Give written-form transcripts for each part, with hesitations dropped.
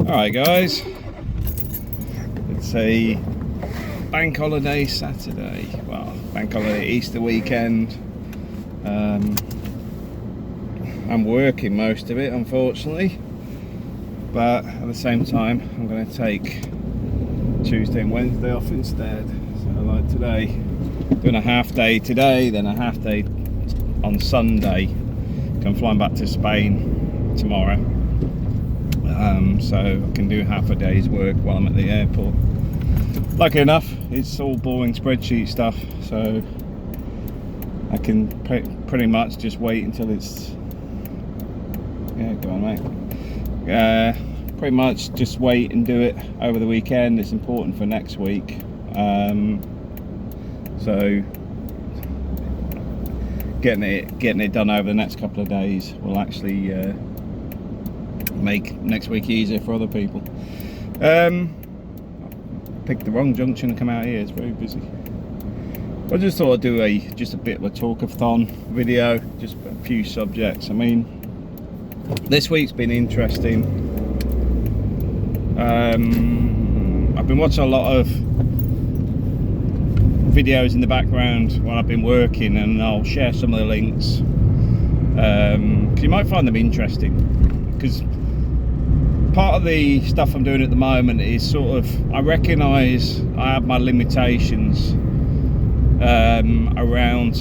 Alright guys, it's a bank holiday Saturday, well, bank holiday Easter weekend. I'm working most of it, unfortunately, but at the same time I'm going to take Tuesday and Wednesday off instead. So like today, doing a half day today, then a half day on Sunday. I'm flying back to Spain tomorrow. So I can do half a day's work while I'm at the airport. Lucky enough, it's all boring spreadsheet stuff, so I can pretty much just wait until it's, yeah, go on mate. Pretty much just wait and do it over the weekend. It's important for next week. So getting it done over the next couple of days will actually make next week easier for other people. Picked the wrong junction and come out here. It's very busy. I just thought I'd do just a bit of a talkathon video, just a few subjects. I mean, this week's been interesting. I've been watching a lot of videos in the background while I've been working, and I'll share some of the links because you might find them interesting. Because part of the stuff I'm doing at the moment is sort of, I recognise I have my limitations around,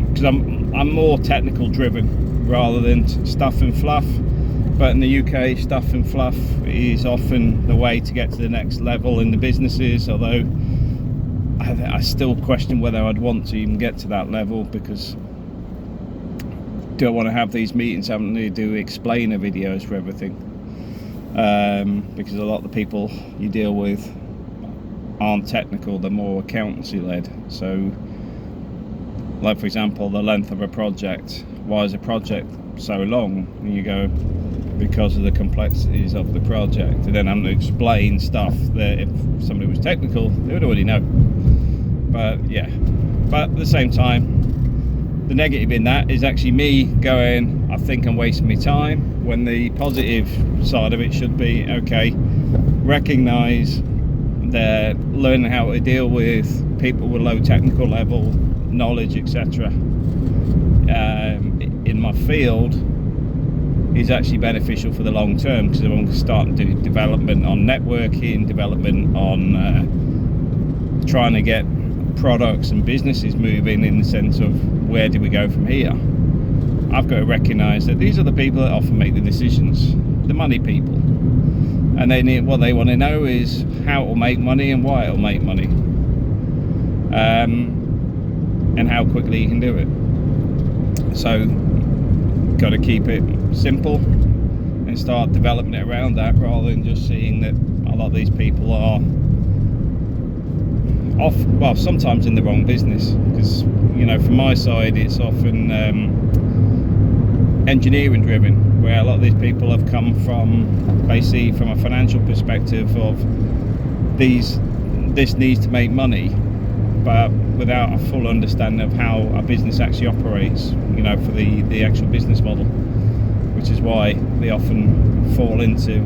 because I'm more technical driven rather than stuff and fluff. But in the UK, stuff and fluff is often the way to get to the next level in the businesses, although I still question whether I'd want to even get to that level, because do I want to have these meetings having to do explainer videos for everything? Because a lot of the people you deal with aren't technical, they're more accountancy led. So like for example, the length of a project. Why is a project so long? And you go, because of the complexities of the project. And then I'm going to explain stuff that if somebody was technical, they would already know. But yeah, but at the same time, the negative in that is actually me going, I think I'm wasting my time, when the positive side of it should be, okay, recognise that learning how to deal with people with low technical level knowledge, etc. In my field is actually beneficial for the long term, because I'm starting to do development on networking, development on trying to get products and businesses moving, in the sense of where do we go from here. I've got to recognise that these are the people that often make the decisions, the money people, and what they want to know is how it will make money and why it will make money, and how quickly you can do it. So got to keep it simple and start developing it around that, rather than just seeing that a lot of these people are well, sometimes in the wrong business. Because, you know, from my side it's often engineering driven, where a lot of these people have come from, basically from a financial perspective of this needs to make money, but without a full understanding of how a business actually operates, you know, for the actual business model, which is why they often fall into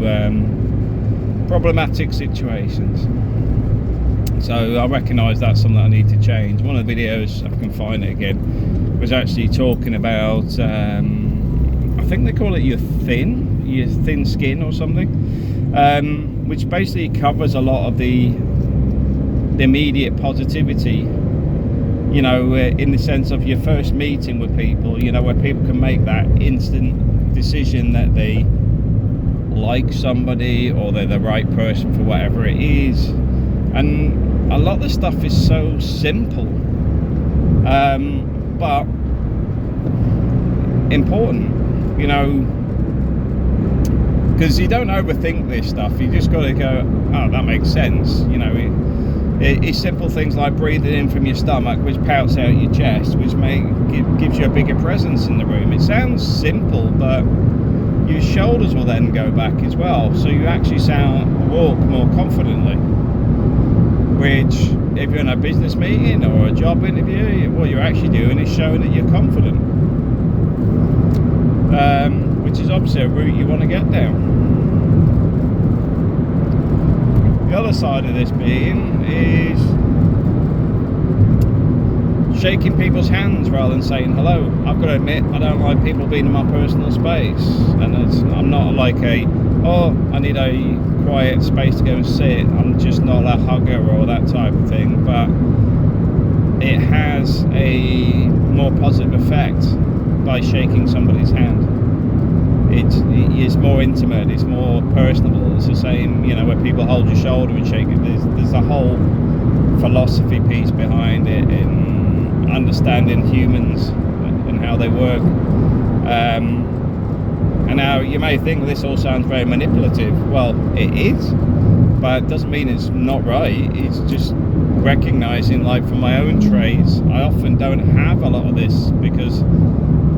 problematic situations. So I recognise that's something that I need to change. One of the videos, if I can find it again, was actually talking about, I think they call it your thin skin or something, which basically covers a lot of the immediate positivity, you know, in the sense of your first meeting with people, you know, where people can make that instant decision that they like somebody or they're the right person for whatever it is. And a lot of the stuff is so simple, but important, you know, because you don't overthink this stuff. You just got to go, oh, that makes sense, you know. It's simple things like breathing in from your stomach, which pouts out your chest, which gives you a bigger presence in the room. It sounds simple, but your shoulders will then go back as well, so you actually walk more confidently. Which, if you're in a business meeting or a job interview, what you're actually doing is showing that you're confident, which is obviously a route you want to get down. other side of this being is shaking people's hands rather than saying hello. I've got to admit, I don't like people being in my personal space, and I'm not like I need a quiet space to go and sit. I'm just not a hugger or that type of thing, but it has a more positive effect by shaking somebody's hand. It's more intimate, it's more personable. It's the same, where people hold your shoulder and shake it. There's a whole philosophy piece behind it in understanding humans and how they work. And now you may think this all sounds very manipulative. Well, it is, but it doesn't mean it's not right. It's just recognizing, like from my own trades, I often don't have a lot of this because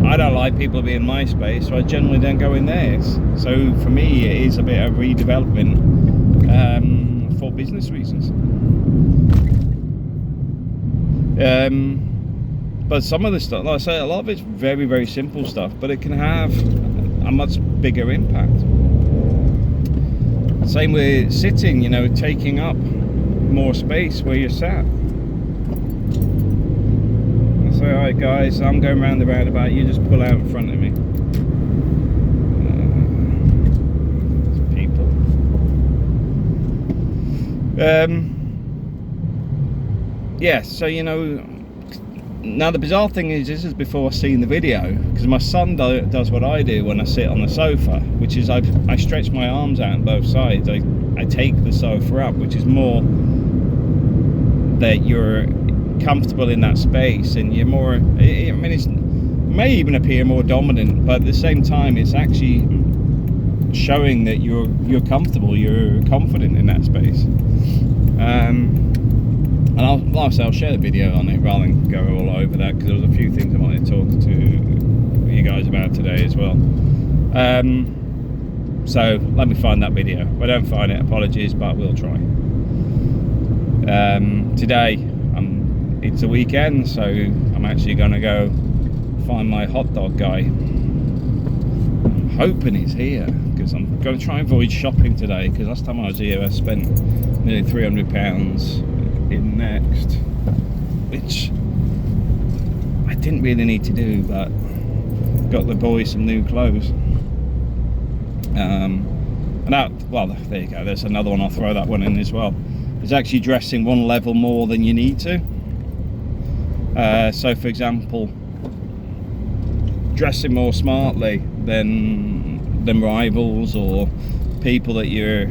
I don't like people being in my space, so I generally don't go in theirs. So for me, it is a bit of redevelopment for business reasons. But some of the stuff, like I say, a lot of it's very, very simple stuff, but it can have a much bigger impact. Same with sitting, taking up more space where you're sat. I say, alright guys, I'm going round the roundabout, you just pull out in front of me. People. Yeah, so now the bizarre thing is, this is before I've seen the video, because my son does what I do when I sit on the sofa, which is I stretch my arms out on both sides. I take the sofa up, which is more that you're comfortable in that space and you're more, it may even appear more dominant, but at the same time it's actually showing that you're comfortable, you're confident in that space. And I'll share the video on it rather than go all over that, because there was a few things I wanted to talk to you guys about today as well. So let me find that video. If I don't find it, apologies, but we'll try. Today, it's a weekend, so I'm actually going to go find my hot dog guy. I'm hoping he's here, because I'm going to try and avoid shopping today, because last time I was here I spent nearly £300 in Next, which I didn't really need to do, but got the boys some new clothes. And that, well, there you go, there's another one, I'll throw that one in as well. It's actually dressing one level more than you need to. So for example, dressing more smartly than rivals or people that you're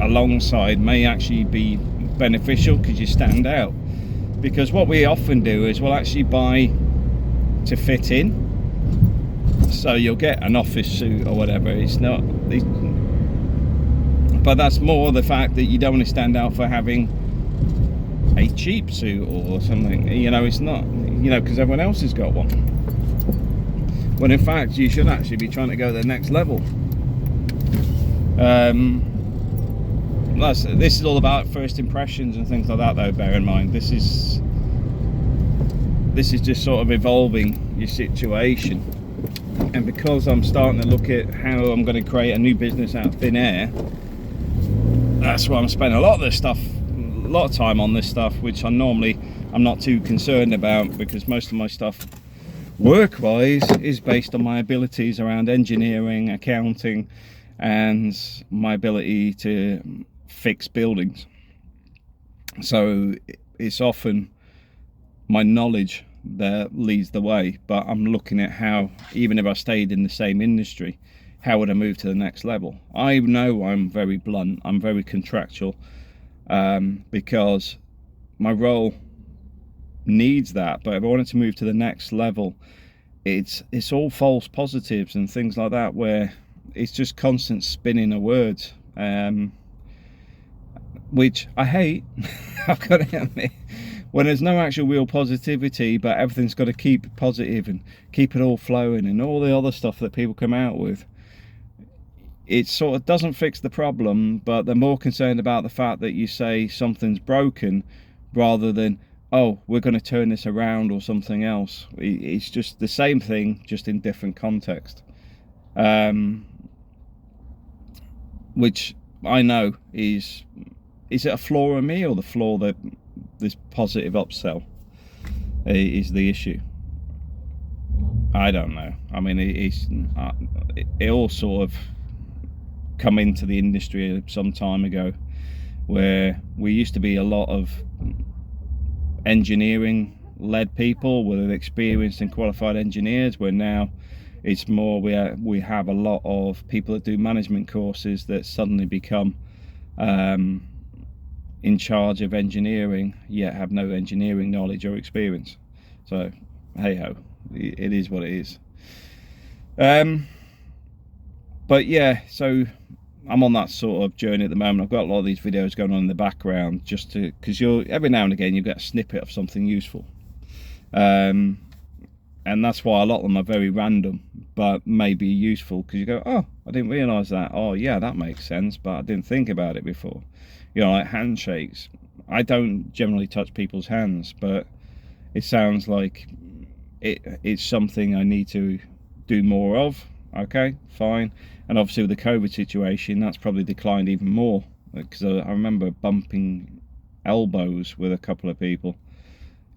alongside may actually be beneficial, because you stand out. Because what we often do is we'll actually buy to fit in, so you'll get an office suit or whatever. It's not, but that's more the fact that you don't want to stand out for having a cheap suit or something, it's not, because everyone else has got one, when in fact you should actually be trying to go to the next level. This is all about first impressions and things like that, though. Bear in mind, this is just sort of evolving your situation, and because I'm starting to look at how I'm going to create a new business out of thin air, that's why I'm spending a lot of time on this stuff, which I'm not too concerned about, because most of my stuff work-wise is based on my abilities around engineering, accounting, and my ability to fix buildings. So it's often my knowledge that leads the way, but I'm looking at how, even if I stayed in the same industry, how would I move to the next level? I know I'm very blunt, I'm very contractual, because my role needs that. But if I wanted to move to the next level, it's all false positives and things like that, where it's just constant spinning of words, which I hate. I've got to admit, when there's no actual real positivity, but everything's got to keep positive and keep it all flowing and all the other stuff that people come out with, it sort of doesn't fix the problem, but they're more concerned about the fact that you say something's broken rather than, oh, we're going to turn this around or something else. It's just the same thing, just in different context, which I know is it a flaw in me, or the flaw that this positive upsell is the issue? I don't know. I mean, it all sort of come into the industry some time ago, where we used to be a lot of engineering led people with experienced and qualified engineers, where now it's more we have a lot of people that do management courses that suddenly become in charge of engineering, yet have no engineering knowledge or experience. So hey ho, it is what it is. But yeah, so I'm on that sort of journey at the moment. I've got a lot of these videos going on in the background, just to, because you're every now and again you get a snippet of something useful, and that's why a lot of them are very random, but maybe useful, because you go, oh, I didn't realize that. Oh yeah, that makes sense, but I didn't think about it before. You know, like handshakes. I don't generally touch people's hands, but it sounds like it's something I need to do more of. Okay, fine. And obviously with the COVID situation, that's probably declined even more, because I remember bumping elbows with a couple of people,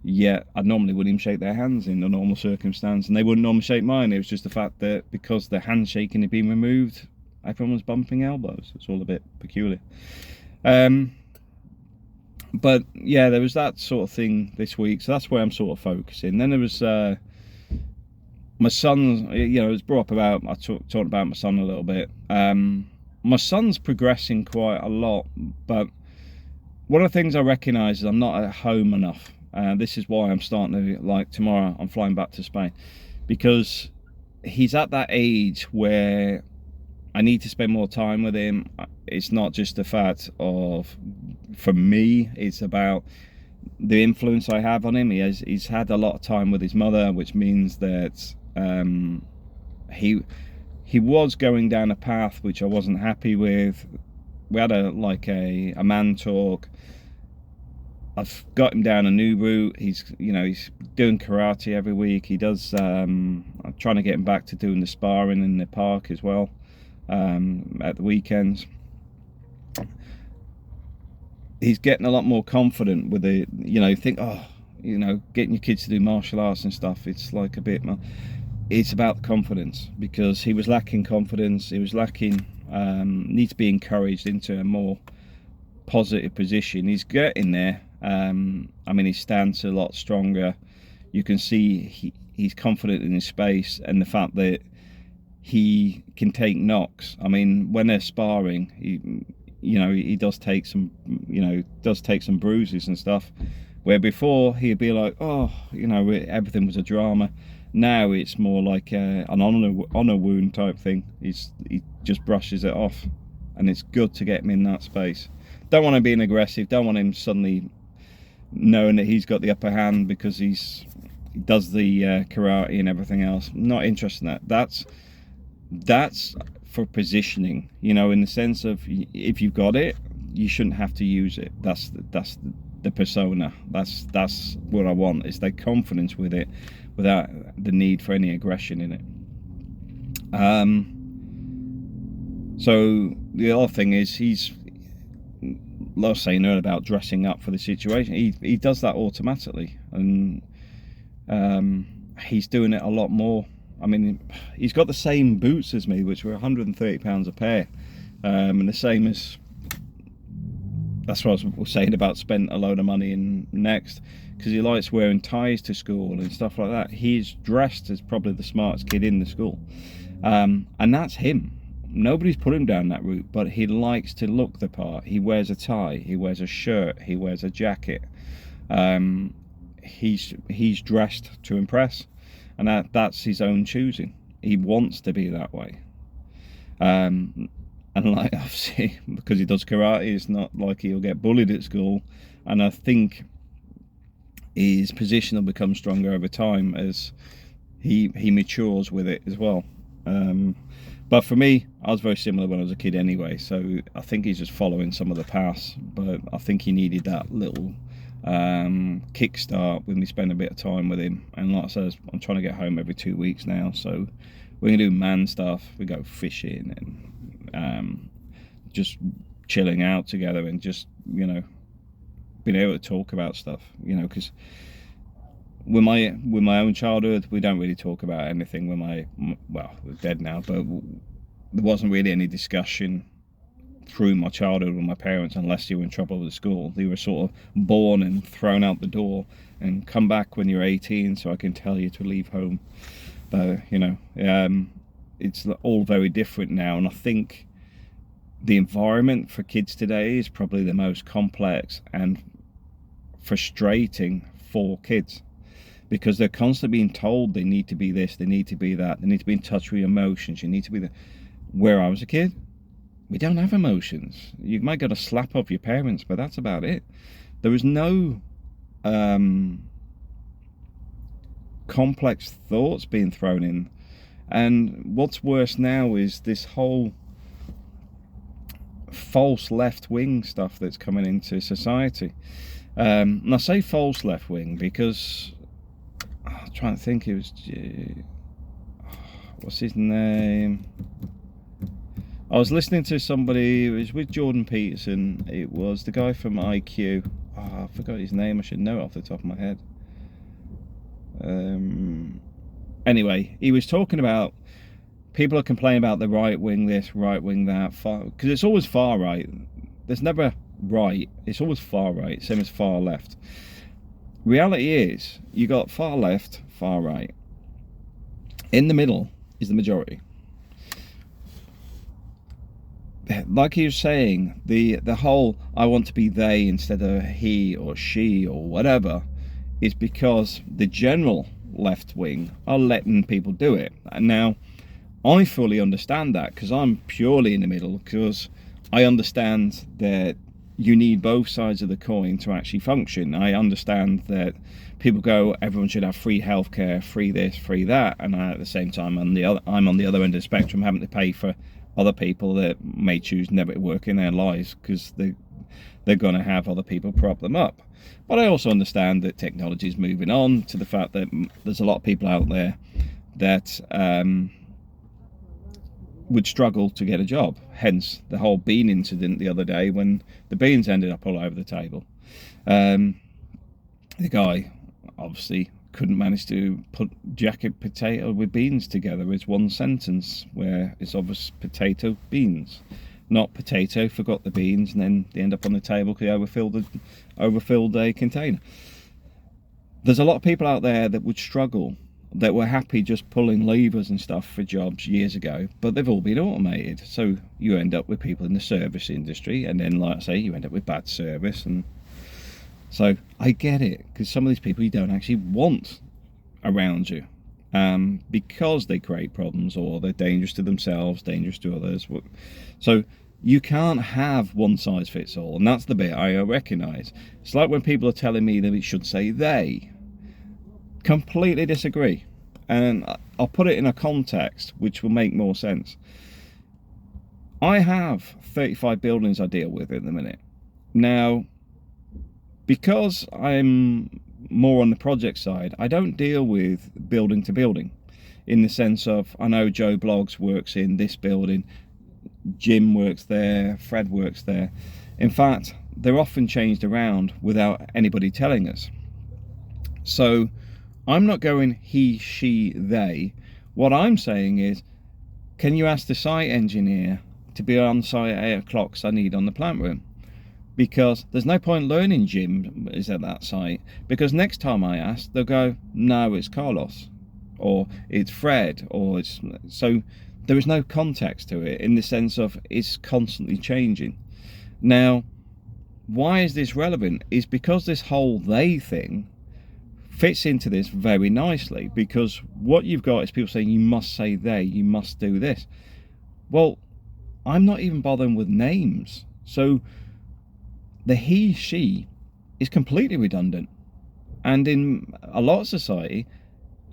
yet I normally wouldn't even shake their hands in a normal circumstance, and they wouldn't normally shake mine. It was just the fact that because the handshaking had been removed, everyone was bumping elbows. It's all a bit peculiar. But yeah, there was that sort of thing this week, so that's where I'm sort of focusing. Then there was my son, you know, it was brought up about, I talked about my son a little bit. My son's progressing quite a lot, but one of the things I recognise is I'm not at home enough. This is why I'm starting to, like tomorrow, I'm flying back to Spain, because he's at that age where I need to spend more time with him. It's not just the fact of, for me, it's about the influence I have on him. He's had a lot of time with his mother, which means that he was going down a path which I wasn't happy with. We had a man talk. I've got him down a new route. He's doing karate every week. He does. I'm trying to get him back to doing the sparring in the park as well, at the weekends. He's getting a lot more confident with the, think, getting your kids to do martial arts and stuff, it's like a bit, it's about confidence, because he was lacking confidence. He was lacking, needs to be encouraged into a more positive position. He's getting there. I mean, his stance is a lot stronger. You can see he's confident in his space, and the fact that he can take knocks. I mean, when they're sparring, he does take some, bruises and stuff, where before he'd be like, oh, everything was a drama. Now it's more like an honor wound type thing. He just brushes it off, and it's good to get him in that space. Don't want him being aggressive. Don't want him suddenly knowing that he's got the upper hand because he does the karate and everything else. Not interested in that. That's for positioning, in the sense of, if you've got it, you shouldn't have to use it. That's the persona. That's what I want, is the confidence with it, without the need for any aggression in it. So the other thing is, he's, like I was saying earlier about dressing up for the situation, he does that automatically, and he's doing it a lot more. I mean, he's got the same boots as me, which were £130 a pair, and the same as, that's what I was saying about spent a load of money in Next, because he likes wearing ties to school and stuff like that. He's dressed as probably the smartest kid in the school, and that's him. Nobody's put him down that route, but he likes to look the part. He wears a tie, he wears a shirt, he wears a jacket. He's dressed to impress, and that's his own choosing. He wants to be that way. And like, obviously, because he does karate, it's not like he'll get bullied at school. And I think his position will become stronger over time as he matures with it as well. But for me, I was very similar when I was a kid anyway, so I think he's just following some of the paths, but I think he needed that little kickstart with me spending a bit of time with him. And like I said, I'm trying to get home every 2 weeks now, so we're gonna do man stuff. We go fishing and just chilling out together and just, you know, being able to talk about stuff, you know, because with my own childhood, we don't really talk about anything with well, we're dead now, but there wasn't really any discussion through my childhood with my parents unless you were in trouble with the school. They were sort of born and thrown out the door and come back when you're 18 so I can tell you to leave home. But, you know, it's all very different now, and I think the environment for kids today is probably the most complex and frustrating for kids, because they're constantly being told they need to be this, they need to be that, they need to be in touch with your emotions, you need to be the... Where I was a kid, we don't have emotions. You might get a slap off your parents, but that's about it. There was no complex thoughts being thrown in. And what's worse now is this whole false left-wing stuff that's coming into society. And I say false left-wing because I'm trying to think, it was what's his name? I was listening to somebody, it was with Jordan Peterson, it was the guy from IQ. I forgot his name, I should know it off the top of my head. Anyway, he was talking about people are complaining about the right wing this, right wing that, because it's always far right. There's never right, it's always far right, same as far left. Reality is, you got far left, far right. In the middle is the majority. Like he was saying, the whole I want to be they instead of he or she or whatever is because the general left wing are letting people do it. And now I fully understand that, because I'm purely in the middle, because I understand that you need both sides of the coin to actually function. I understand that people go, everyone should have free healthcare, free this, free that, and at the same time I'm on the other end of the spectrum, having to pay for other people that may choose never to work in their lives because they're going to have other people prop them up. But I also understand that technology is moving on to the fact that there's a lot of people out there that would struggle to get a job. Hence the whole bean incident the other day when the beans ended up all over the table. The guy obviously couldn't manage to put jacket potato with beans together as one sentence, where it's obvious potato beans, not potato forgot the beans, and then they end up on the table because they overfilled a container. There's a lot of people out there that would struggle, that were happy just pulling levers and stuff for jobs years ago, but they've all been automated. So you end up with people in the service industry, and then, like I say, you end up with bad service. And so I get it, because some of these people you don't actually want around you, because they create problems, or they're dangerous to themselves, dangerous to others. So you can't have one size fits all, and that's the bit I recognise. It's like when people are telling me that it should say they. Completely disagree, and I'll put it in a context which will make more sense. I have 35 buildings I deal with at the minute. Now, because I'm more on the project side, I don't deal with building to building, in the sense of, I know Joe Bloggs works in this building, Jim works there, Fred works there. In fact, they're often changed around without anybody telling us. So I'm not going he, she, they. What I'm saying is, can you ask the site engineer to be on site at 8 o'clock because I need on the plant room? Because there's no point learning Jim is at that site, because next time I ask, they'll go, no, it's Carlos, or it's Fred, or it's... So there is no context to it, in the sense of it's constantly changing. Now, why is this relevant? Is because this whole they thing fits into this very nicely, because what you've got is people saying you must say they, you must do this. Well, I'm not even bothering with names. So the he, she is completely redundant. And in a lot of society,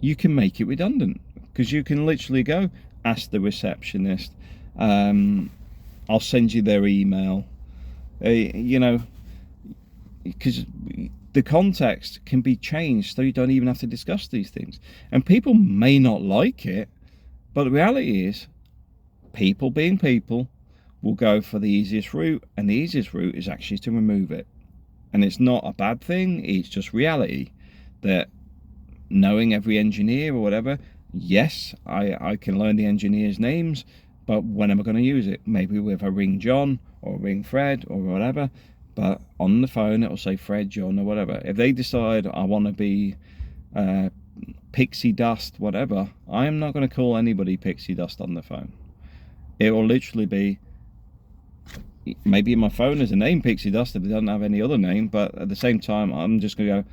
you can make it redundant, because you can literally go, ask the receptionist, I'll send you their email, you know, because the context can be changed so you don't even have to discuss these things. And people may not like it, but the reality is, people being people will go for the easiest route, and the easiest route is actually to remove it. And it's not a bad thing, it's just reality that knowing every engineer or whatever, yes, I can learn the engineers' names, but when am I going to use it? Maybe if I ring John or ring Fred or whatever, but on the phone it'll say Fred, John or whatever. If they decide I want to be Pixie Dust, whatever, I am not going to call anybody Pixie Dust on the phone. It will literally be, maybe my phone has a name Pixie Dust if it doesn't have any other name, but at the same time I'm just going to go,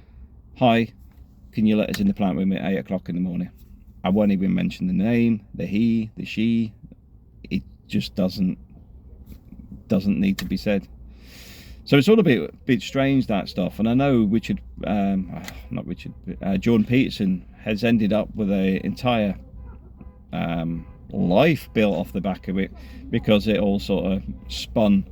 hi, can you let us in the plant room at 8 o'clock in the morning? I won't even mention the name, the he, the she. It just doesn't need to be said. So it's all a bit strange, that stuff. And I know Jordan Peterson has ended up with an entire life built off the back of it, because it all sort of spun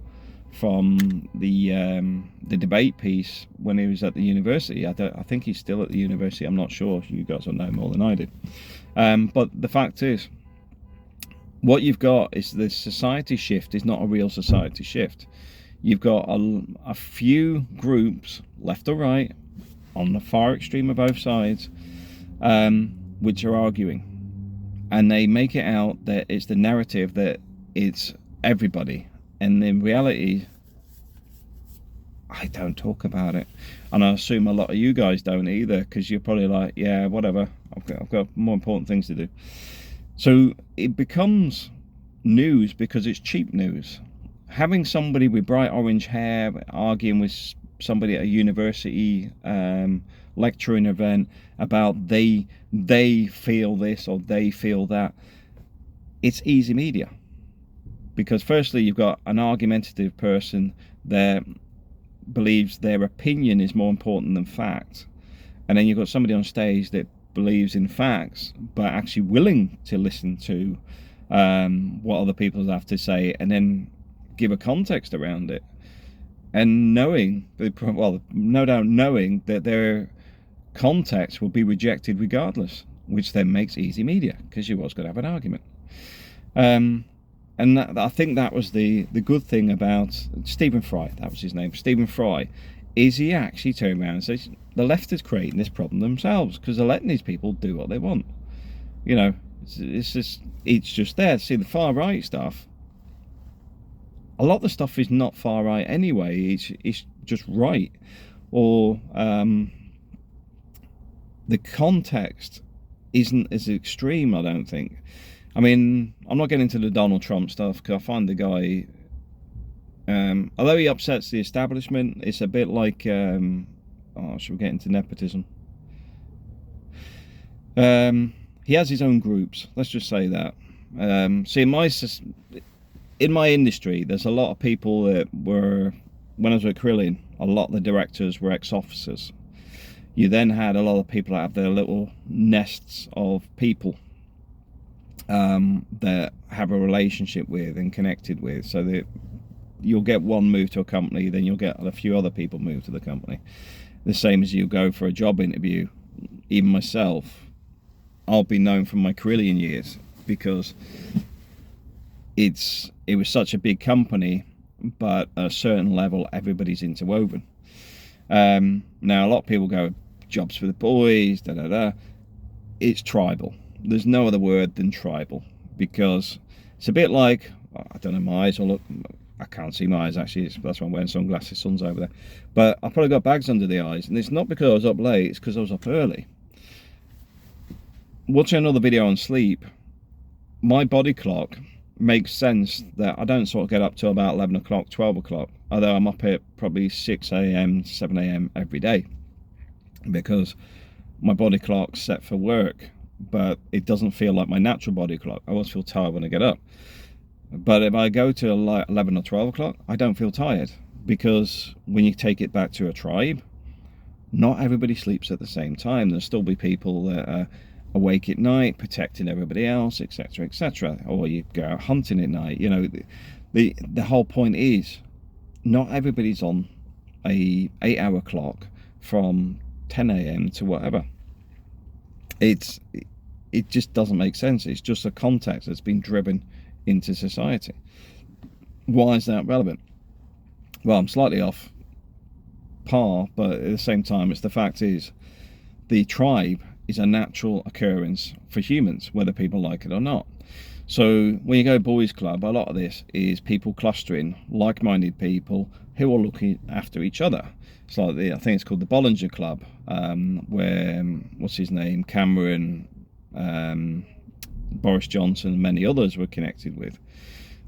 from the debate piece when he was at the university. I think he's still at the university, I'm not sure. You guys will know more than I do. But the fact is, what you've got is the society shift is not a real society shift. You've got a few groups, left or right, on the far extreme of both sides, which are arguing. And they make it out that it's the narrative that it's everybody. And in reality, I don't talk about it. And I assume a lot of you guys don't either, because you're probably like, yeah, whatever, I've got more important things to do. So it becomes news because it's cheap news. Having somebody with bright orange hair arguing with somebody at a university lecturing event about they feel this or they feel that, it's easy media. Because firstly, you've got an argumentative person that believes their opinion is more important than fact, and then you've got somebody on stage that believes in facts but actually willing to listen to what other people have to say and then give a context around it, and knowing, well, no doubt knowing that their context will be rejected regardless, which then makes easy media, because you was going to have an argument. And I think that was the good thing about Stephen Fry, that was his name, Stephen Fry, is he actually turned around and says the left is creating this problem themselves because they're letting these people do what they want. You know, it's just there. See, the far right stuff, a lot of the stuff is not far right anyway, it's just right. Or the context isn't as extreme, I don't think. I mean, I'm not getting into the Donald Trump stuff because I find the guy, although he upsets the establishment, it's a bit like, should we get into nepotism? He has his own groups, let's just say that. See, in my industry, there's a lot of people that were, when I was at Carillion, a lot of the directors were ex-officers. You then had a lot of people that have their little nests of people that have a relationship with and connected with, so that you'll get one move to a company, then you'll get a few other people move to the company. The same as you go for a job interview. Even myself, I'll be known from my Carillion years because it was such a big company, but at a certain level everybody's interwoven. Now a lot of people go jobs for the boys, it's tribal. There's no other word than tribal, because it's a bit like, I don't know, my eyes will look, I can't see my eyes actually, that's why I'm wearing sunglasses, sun's over there, but I've probably got bags under the eyes, and it's not because I was up late, it's because I was up early. Watching another video on sleep, my body clock makes sense that I don't sort of get up till about 11 o'clock, 12 o'clock, although I'm up at probably 6 a.m, 7 a.m. every day, because my body clock's set for work, but it doesn't feel like my natural body clock. I always feel tired when I get up. But if I go to 11 or 12 o'clock, I don't feel tired, because when you take it back to a tribe, not everybody sleeps at the same time. There'll still be people that are awake at night, protecting everybody else, etc., etc. Or you go out hunting at night. You know, the whole point is, not everybody's on a 8-hour clock from 10 a.m. to whatever. It just doesn't make sense. It's just a context that's been driven into society. Why is that relevant? Well, I'm slightly off par, but at the same time, it's the fact is the tribe is a natural occurrence for humans, whether people like it or not. So when you go boys club, a lot of this is people clustering, like-minded people who are looking after each other. It's like I think it's called the Bollinger Club, where what's his name, Cameron, Boris Johnson and many others were connected with.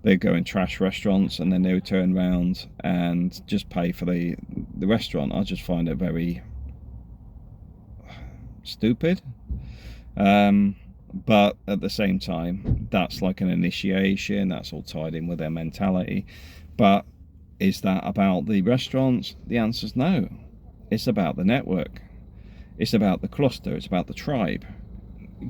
They'd go in trash restaurants and then they would turn around and just pay for the restaurant. I just find it very stupid. But at the same time, that's like an initiation, that's all tied in with their mentality. But is that about the restaurants? The answer's no. It's about the network. It's about the cluster. It's about the tribe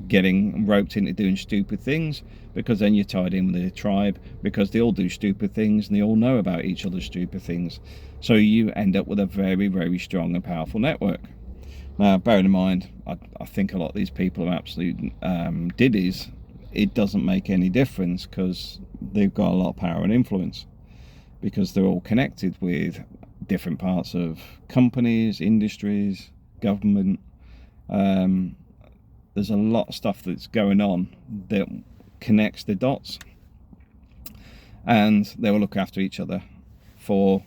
getting roped into doing stupid things, because then you're tied in with the tribe, because they all do stupid things and they all know about each other's stupid things. So you end up with a very, very strong and powerful network. Now, bearing in mind, I think a lot of these people are absolute diddies. It doesn't make any difference because they've got a lot of power and influence, because they're all connected with different parts of companies, industries, government. There's a lot of stuff that's going on that connects the dots, and they will look after each other for